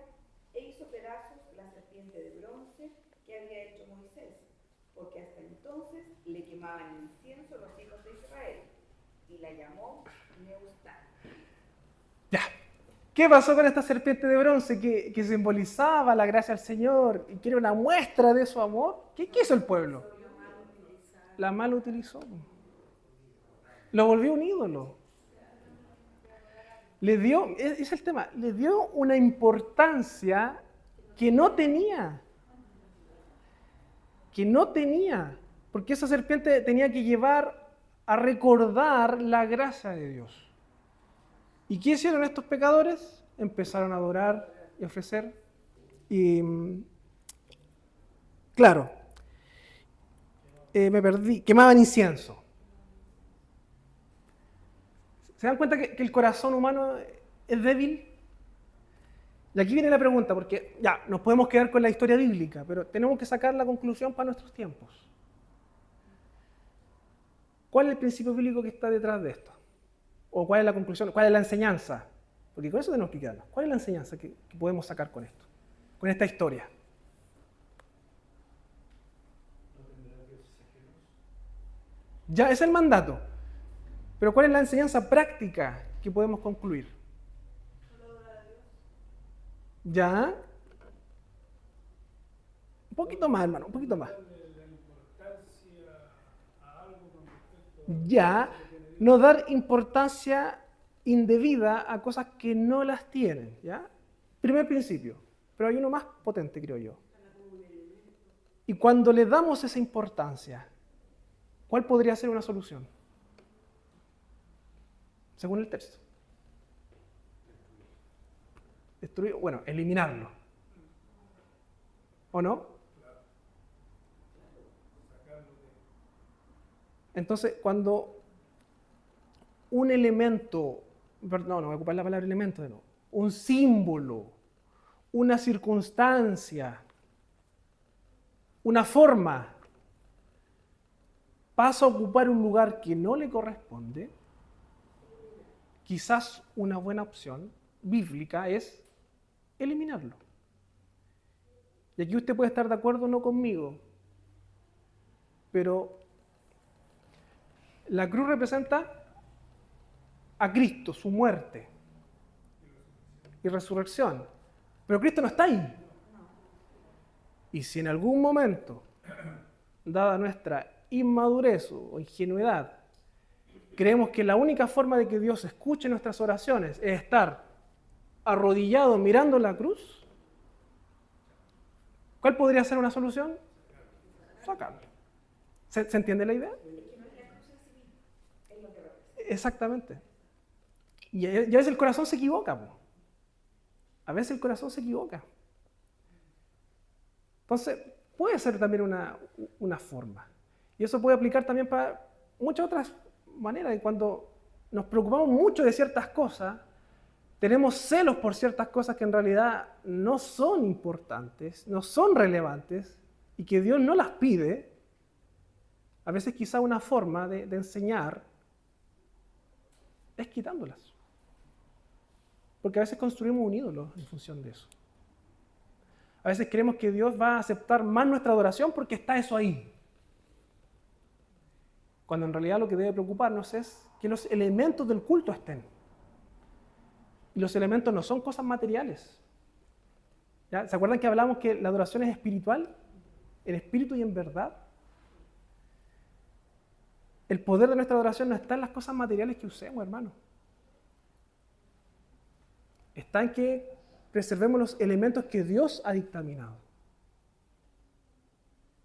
E: e hizo pedazos la serpiente de bronce que había hecho Moisés, porque hasta entonces le quemaban incienso los hijos de Israel y la llamó Neustán.
A: Ya. ¿Qué pasó con esta serpiente de bronce que simbolizaba la gracia del Señor y que era una muestra de su amor? ¿Qué hizo el pueblo? La mal utilizó. Lo volvió un ídolo. Le dio, es el tema, le dio una importancia que no tenía. Que no tenía. Porque esa serpiente tenía que llevar a recordar la gracia de Dios. ¿Y qué hicieron estos pecadores? Empezaron a adorar y ofrecer. Y, claro, me perdí. Quemaban incienso. ¿Se dan cuenta que el corazón humano es débil? Y aquí viene la pregunta, porque ya, nos podemos quedar con la historia bíblica, pero tenemos que sacar la conclusión para nuestros tiempos. ¿Cuál es el principio bíblico que está detrás de esto? ¿O cuál es la conclusión? ¿Cuál es la enseñanza? Porque con eso tenemos que quedarnos. ¿Cuál es la enseñanza que podemos sacar con esto? Con esta historia. Ya, es el mandato. Pero ¿cuál es la enseñanza práctica que podemos concluir? ¿Ya? Un poquito más, hermano, un poquito más.
C: La importancia a algo con respecto
A: Ya, no dar importancia indebida a cosas que no las tienen, ¿ya? Primer principio, pero hay uno más potente, creo yo. Y cuando le damos esa importancia, ¿cuál podría ser una solución? Según el texto. Destruir, bueno, eliminarlo. ¿O no? Entonces, cuando un elemento, perdón, no voy a ocupar la palabra elemento de nuevo, un símbolo, una circunstancia, una forma, pasa a ocupar un lugar que no le corresponde, quizás una buena opción bíblica es eliminarlo. Y aquí usted puede estar de acuerdo o no conmigo, pero la cruz representa a Cristo, su muerte y resurrección. Pero Cristo no está ahí. Y si en algún momento, dada nuestra inmadurez o ingenuidad, creemos que la única forma de que Dios escuche nuestras oraciones es estar arrodillado mirando la cruz, ¿cuál podría ser una solución? Sacarlo. ¿Se entiende la idea? Exactamente. Y a veces el corazón se equivoca. A veces el corazón se equivoca. Entonces, puede ser también una forma. Y eso puede aplicar también para muchas otras maneras. Y cuando nos preocupamos mucho de ciertas cosas, tenemos celos por ciertas cosas que en realidad no son importantes, no son relevantes, y que Dios no las pide. A veces quizá una forma de enseñar es quitándolas. Porque a veces construimos un ídolo en función de eso. A veces creemos que Dios va a aceptar más nuestra adoración porque está eso ahí. Cuando en realidad lo que debe preocuparnos es que los elementos del culto estén. Y los elementos no son cosas materiales. ¿Ya? ¿Se acuerdan que hablamos que la adoración es espiritual? En espíritu y en verdad. El poder de nuestra adoración no está en las cosas materiales que usemos, hermano. Está en que preservemos los elementos que Dios ha dictaminado.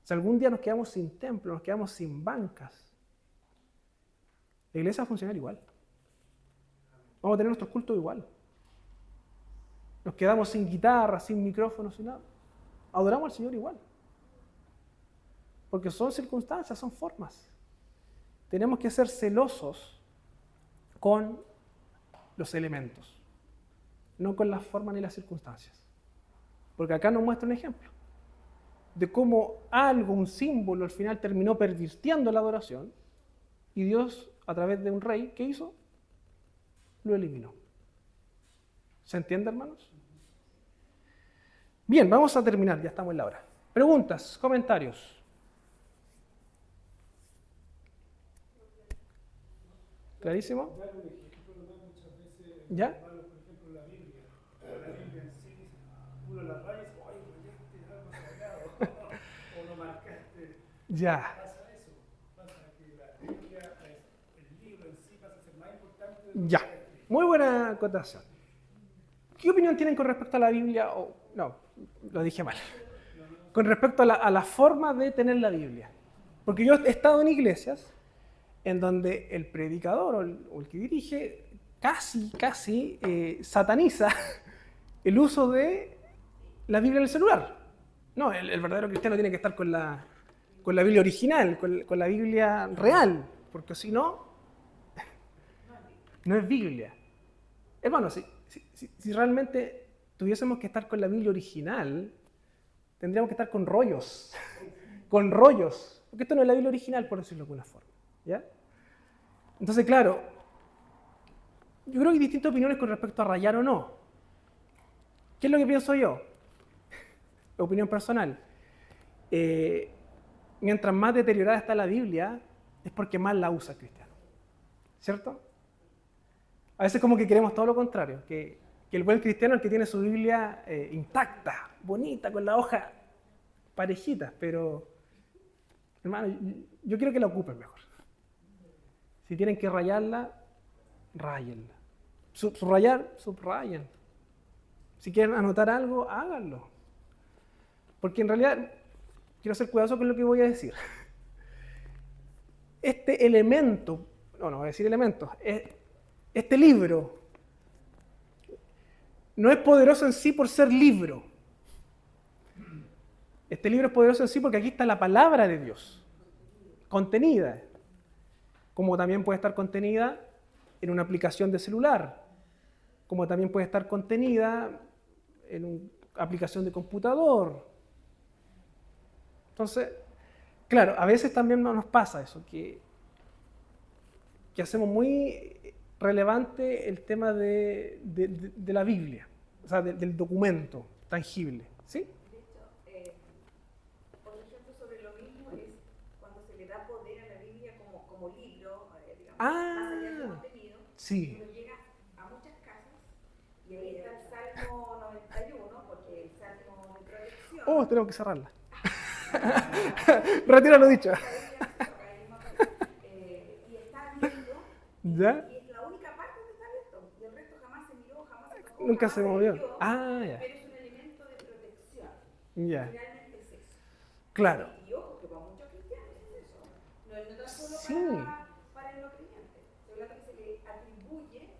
A: Si algún día nos quedamos sin templo, nos quedamos sin bancas, la iglesia va a funcionar igual. Vamos a tener nuestros cultos igual. Nos quedamos sin guitarra, sin micrófonos, sin nada. Adoramos al Señor igual. porque son circunstancias, son formas. Tenemos que ser celosos con los elementos, no con las formas ni las circunstancias. Porque acá nos muestra un ejemplo de cómo algo, un símbolo, al final terminó pervirtiendo la adoración y Dios, a través de un rey, ¿qué hizo? Lo eliminó. ¿Se entiende, hermanos? Bien, vamos a terminar, ya estamos en la hora. Preguntas, comentarios. ¿Clarísimo?
C: Dar un ejemplo nomás, muchas veces,
A: ¿Ya?
C: hermanos, por ejemplo, la Biblia en sí, uno la raya y dice, ¡ay, rayaste algo sagrado! O lo marcaste.
A: Ya.
C: Pasa eso, pasa que la Biblia, el libro en sí pasa a ser más importante de lo
A: Ya.
C: que está escrito.
A: Muy buena acotación. ¿Qué opinión tienen con respecto a la Biblia? No, lo dije mal. Con respecto a la forma de tener la Biblia. Porque yo he estado en iglesias en donde el predicador o el que dirige casi sataniza el uso de la Biblia en el celular. No, el verdadero cristiano tiene que estar con la Biblia original, con la Biblia real, porque si no, no es Biblia. Hermano, si realmente tuviésemos que estar con la Biblia original, tendríamos que estar con rollos, porque esto no es la Biblia original, por decirlo de alguna forma. ¿Ya? Entonces, claro, yo creo que hay distintas opiniones con respecto a rayar o no. ¿Qué es lo que pienso yo? Opinión personal. Mientras más deteriorada está la Biblia, es porque más la usa el cristiano. ¿Cierto? A veces como que queremos todo lo contrario, que el buen cristiano es el que tiene su Biblia intacta, bonita, con la hoja parejita, pero, hermano, yo quiero que la ocupen mejor. Si tienen que rayarla, ráyenla. Subrayen. Si quieren anotar algo, háganlo. Porque en realidad, quiero ser cuidadoso con lo que voy a decir. Este elemento, no voy a decir elementos, este libro no es poderoso en sí por ser libro. Este libro es poderoso en sí porque aquí está la palabra de Dios, contenida. Como también puede estar contenida en una aplicación de celular, como también puede estar contenida en una aplicación de computador. Entonces, claro, a veces también nos pasa eso, que hacemos muy relevante el tema de la Biblia, o sea, del documento tangible, ¿sí?
E: De hecho, otro ejemplo sobre lo mismo es cuando se le da poder a la Biblia como libro, digamos, más allá del contenido.
A: Sí.
E: Uno llega a muchas casas y ahí está el Salmo 91, porque el Salmo de protección.
A: Oh, tenemos que cerrarla. Retiro lo dicho.
E: Y está abierto.
A: ¿Ya?
E: Y es la única parte donde está abierto. Y el resto jamás se miró, jamás se tocó.
A: Nunca
E: jamás
A: se movió.
E: leyó,
A: Ya.
E: Pero es un elemento de protección.
A: Ya.
E: Finalmente es eso.
A: Claro.
E: Y ojo, que para muchos cristianos es eso. No es tan solo
A: Sí.
E: para el no creyente. Estoy hablando que se le atribuye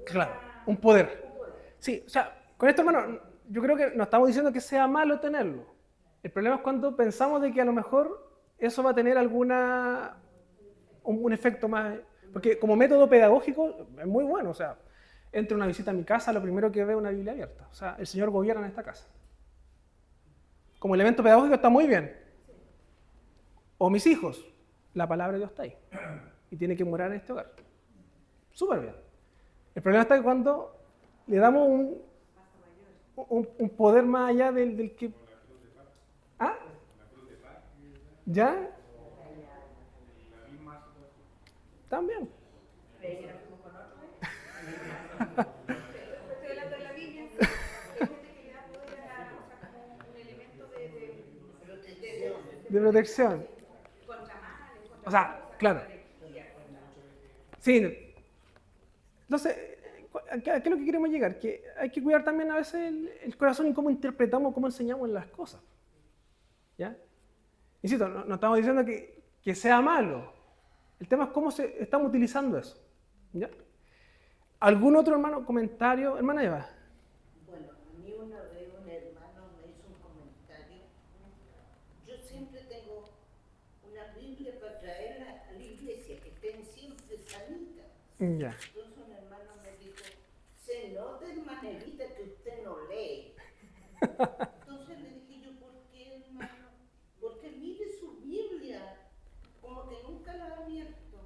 A: Claro, un poder.
E: un poder.
A: Sí, o sea, con esto, hermano, yo creo que no estamos diciendo que sea malo tenerlo. El problema es cuando pensamos de que a lo mejor eso va a tener un efecto más. Porque como método pedagógico es muy bueno. O sea, entre una visita a mi casa, lo primero que veo es una Biblia abierta. O sea, el Señor gobierna en esta casa. Como elemento pedagógico está muy bien. O mis hijos, la palabra de Dios está ahí. Y tiene que morar en este hogar. Súper bien. El problema está que cuando le damos un poder más allá del que... ¿Ah? ¿Ya? También.
E: Estoy hablando de la Biblia. Hay gente que le da poder como un elemento
A: De protección.
E: contra males, contra
A: O sea, claro. Sí. Entonces, ¿a qué es lo que queremos llegar? Que hay que cuidar también a veces el corazón y cómo interpretamos, cómo enseñamos las cosas. ¿Ya? Insisto, no estamos diciendo que sea malo. El tema es cómo estamos utilizando eso. ¿Ya? ¿Algún otro hermano comentario? Hermana Eva.
F: Bueno, a mí una vez un hermano me hizo un comentario. Yo siempre tengo una Biblia para traerla a la iglesia, que estén siempre sanitas.
A: Ya.
F: Entonces un hermano me dijo, se nota, hermanelita, que usted no lee. Entonces le dije yo, ¿por qué, hermano? Porque mire su Biblia, como que nunca la ha abierto.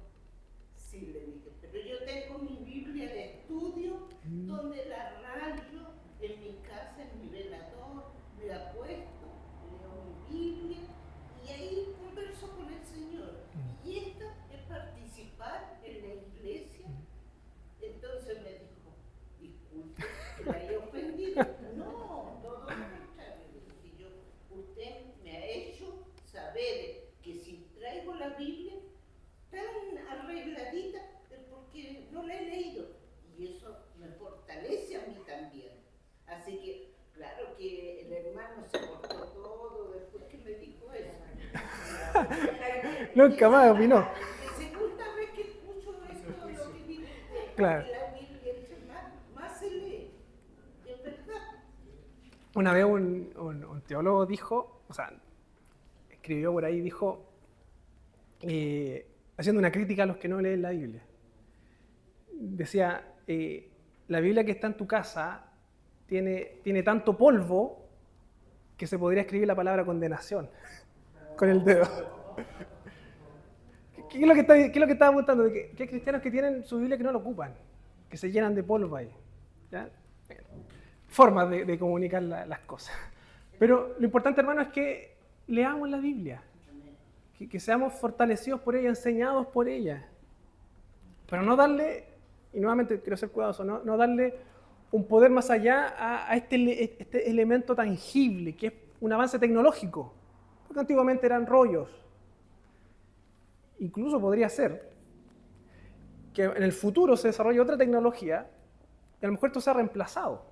F: Sí, le dije, pero yo tengo mi Biblia de estudio, donde la rayo en mi casa, en mi velador, me la puesto, leo mi Biblia y ahí converso con el Señor. Y esta es participar en la iglesia. Entonces me dijo, disculpe que la haya ofendido. No, todo lo contrario. Le dije yo, usted me ha hecho saber que si traigo la Biblia tan arregladita es porque no la he leído. Y eso me fortalece a mí también. Así que, claro que el hermano se cortó todo después que me dijo eso.
A: Nunca más opinó.
F: La segunda vez que escucho esto, lo que dice usted,
A: Claro.
F: que la Biblia dice, más se lee. Es verdad.
A: Una vez un teólogo dijo, o sea, escribió por ahí, dijo, haciendo una crítica a los que no leen la Biblia. Decía, la Biblia que está en tu casa tiene tanto polvo que se podría escribir la palabra condenación con el dedo. ¿Qué es lo que estaba apuntando? De que hay cristianos que tienen su Biblia que no lo ocupan, que se llenan de polvo ahí. ¿Ya? Formas de comunicar las cosas. Pero lo importante, hermano, es que leamos la Biblia, que seamos fortalecidos por ella, enseñados por ella. Pero no darle, y nuevamente quiero ser cuidadoso, no darle un poder más allá a este elemento tangible, que es un avance tecnológico. Porque antiguamente eran rollos. Incluso podría ser que en el futuro se desarrolle otra tecnología y a lo mejor esto sea reemplazado.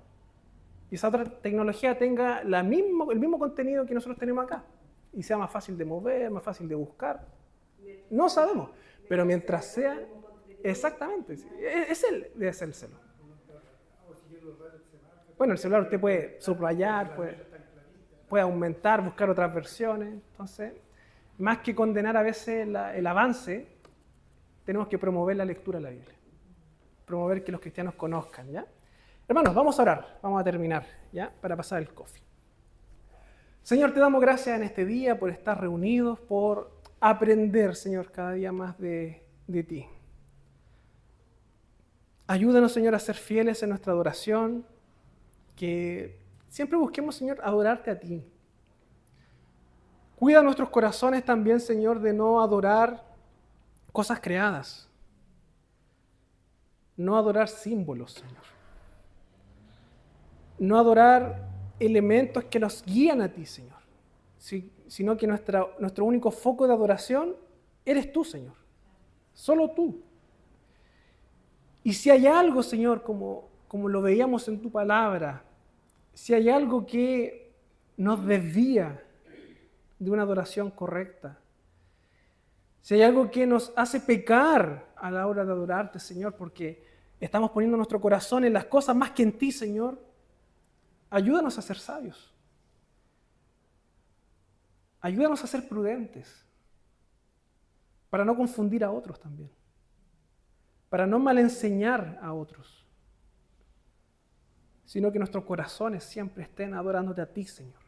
A: Y esa otra tecnología tenga el mismo contenido que nosotros tenemos acá. Y sea más fácil de mover, más fácil de buscar. No sabemos. Pero mientras sea... Exactamente. Sí, debe ser el celular. Bueno, el celular usted puede subrayar, puede aumentar, buscar otras versiones. Entonces, más que condenar a veces el avance, tenemos que promover la lectura de la Biblia. Promover que los cristianos conozcan, ¿ya? Hermanos, vamos a orar, vamos a terminar, ¿ya? Para pasar el coffee. Señor, te damos gracias en este día por estar reunidos, por aprender, Señor, cada día más de ti. Ayúdanos, Señor, a ser fieles en nuestra adoración, que siempre busquemos, Señor, adorarte a ti. Cuida nuestros corazones también, Señor, de no adorar cosas creadas, no adorar símbolos, Señor, no adorar elementos que nos guían a ti, Señor, sino que nuestro único foco de adoración eres tú, Señor, solo tú. Y si hay algo, Señor, como lo veíamos en tu palabra, si hay algo que nos desvía de una adoración correcta, si hay algo que nos hace pecar a la hora de adorarte, Señor, porque estamos poniendo nuestro corazón en las cosas más que en ti, Señor, ayúdanos a ser sabios. Ayúdanos a ser prudentes, para no confundir a otros también, para no malenseñar a otros, sino que nuestros corazones siempre estén adorándote a ti, Señor,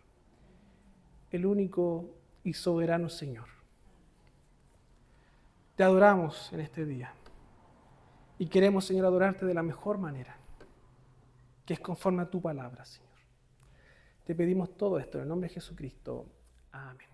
A: el único y soberano Señor. Te adoramos en este día y queremos, Señor, adorarte de la mejor manera, que es conforme a tu palabra, Señor. Te pedimos todo esto en el nombre de Jesucristo. Amén.